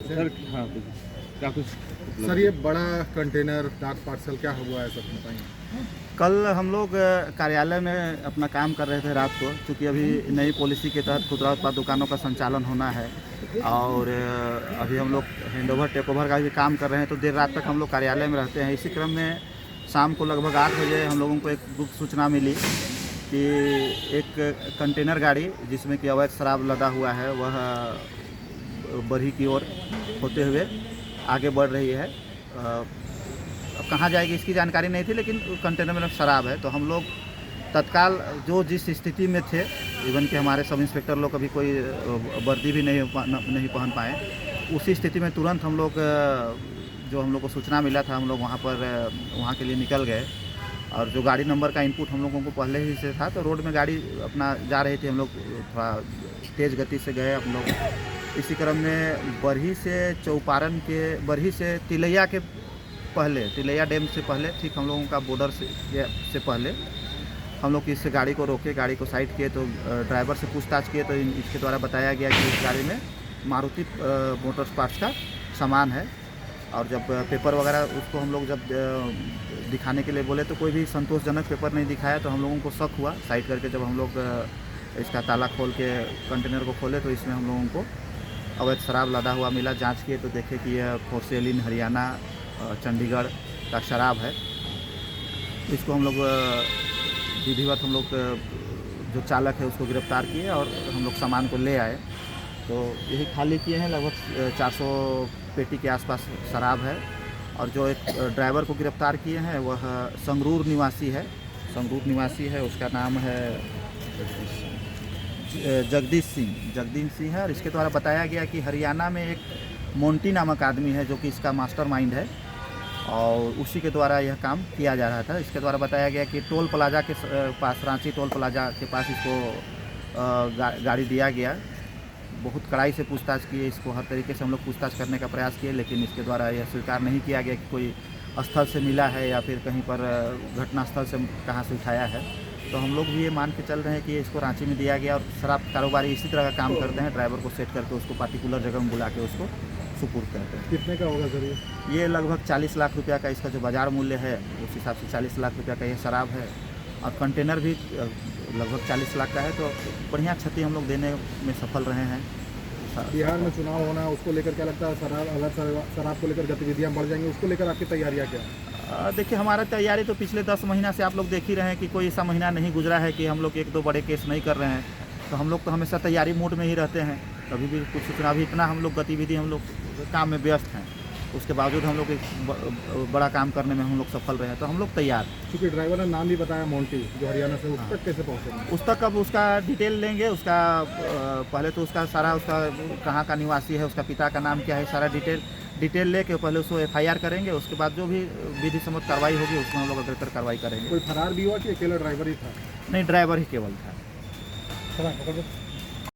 Sir हाँ कुछ क्या कुछ सर ये बड़ा कंटेनर डाक पार्सल क्या हुआ है सर बताइए। कल हम लोग कार्यालय में अपना काम कर रहे थे रात को, क्योंकि अभी नई पॉलिसी के तहत खुदरा उत्पाद दुकानों का संचालन होना है और अभी हम लोग हैंडओवर टेक ओवर का भी काम कर रहे हैं, तो देर रात तक हम लोग कार्यालय में रहते हैं। इसी क्रम में शाम को लगभग 8 बजे हम लोगों को एक गुप्त सूचना मिली कि एक कंटेनर गाड़ी जिसमें कि अवैध शराब लदा हुआ है वह बरही की ओर होते हुए आगे बढ़ रही है। अब कहाँ जाएगी इसकी जानकारी नहीं थी, लेकिन कंटेनर में शराब है। तो हम लोग तत्काल जो जिस स्थिति में थे, इवन कि हमारे सब इंस्पेक्टर लोग कभी कोई वर्दी भी नहीं पहन पाए, उसी स्थिति में तुरंत हम लोग जो हम लोग को सूचना मिला था, हम लोग वहाँ के लिए निकल गए। और जो गाड़ी नंबर का इनपुट हम लोगों को पहले ही से था, तो रोड में गाड़ी अपना जा रही थी, हम लोग थोड़ा तेज़ गति से गए हम लोग। इसी क्रम में बरही से चौपारण के बरही से तिलैया के पहले, तिलैया डैम से पहले, ठीक हम लोगों का बॉर्डर से पहले हम लोग इस गाड़ी को रोके, गाड़ी को साइड किए। तो ड्राइवर से पूछताछ किए तो इसके द्वारा बताया गया कि इस गाड़ी में मारुति मोटर्स पार्ट्स का सामान है। और जब पेपर वगैरह उसको हम लोग जब दिखाने के लिए बोले तो कोई भी संतोषजनक पेपर नहीं दिखाया, तो हम लोगों को शक हुआ। साइड करके जब हम लोग इसका ताला खोल के कंटेनर को खोले तो इसमें हम लोगों को अवैध शराब लदा हुआ मिला। जांच किए तो देखे कि यह फोर्सेलिन हरियाणा चंडीगढ़ का शराब है। इसको हम लोग विधिवत हम लोग जो चालक है उसको गिरफ्तार किए और हम लोग सामान को ले आए। तो यही खाली किए हैं, लगभग 400 पेटी के आसपास शराब है। और जो एक ड्राइवर को गिरफ्तार किए हैं वह संगरूर निवासी है, उसका नाम है जगदीश सिंह है। और इसके द्वारा बताया गया कि हरियाणा में एक मोंटी नामक आदमी है जो कि इसका मास्टरमाइंड है और उसी के द्वारा यह काम किया जा रहा था। इसके द्वारा बताया गया कि टोल प्लाजा के पास, रांची टोल प्लाजा के पास इसको गाड़ी दिया गया। बहुत कड़ाई से पूछताछ किए, इसको हर तरीके से हम लोग पूछताछ करने का प्रयास किए, लेकिन इसके द्वारा यह स्वीकार नहीं किया गया कि कोई स्थल से मिला है या फिर कहीं पर घटना स्थल से कहाँ से उठाया है। तो हम लोग भी ये मान के चल रहे हैं कि इसको रांची में दिया गया। और शराब कारोबारी इसी तरह का काम करते हैं, ड्राइवर को सेट करके उसको पार्टिकुलर जगह में बुला के उसको सुपुर्द करते हैं। कितने का होगा सर ये लगभग 40 लाख रुपया का इसका जो बाज़ार मूल्य है उस हिसाब से 40 लाख रुपया का ये शराब है। और कंटेनर भी लगभग 40 लाख का है। तो बढ़िया क्षति हम लोग देने में सफल रहे हैं। बिहार में चुनाव होना है, उसको लेकर क्या लगता है शराब को लेकर गतिविधियां बढ़ जाएंगी, उसको लेकर आपकी तैयारियां क्या है? देखिए, हमारा तैयारी तो पिछले 10 महीना से आप लोग देख ही रहे हैं कि कोई ऐसा महीना नहीं गुजरा है कि हम लोग 1-2 बड़े केस नहीं कर रहे हैं। तो हम लोग तो हमेशा तैयारी मोड में ही रहते हैं। कभी भी कुछ सूचना भी, इतना हम लोग गतिविधि हम लोग काम में व्यस्त हैं, उसके बावजूद हम लोग एक बड़ा काम करने में हम लोग सफल रहे हैं। तो हम लोग तैयार। क्योंकि ड्राइवर ने नाम भी बताया मोंटी, जो हरियाणा से, उस तक कैसे पहुँचेंगे? उस तक अब उसका डिटेल लेंगे। उसका पहले तो उसका सारा, उसका कहाँ का निवासी है, उसका पिता का नाम क्या है, सारा डिटेल लेके पहले उसको FIR करेंगे। उसके बाद जो भी विधि सम्मत कार्रवाई होगी उसमें हम लोग अग्रतर कार्रवाई करेंगे। कोई फरार भी हुआ कि अकेला ड्राइवर ही था? नहीं, ड्राइवर ही केवल था।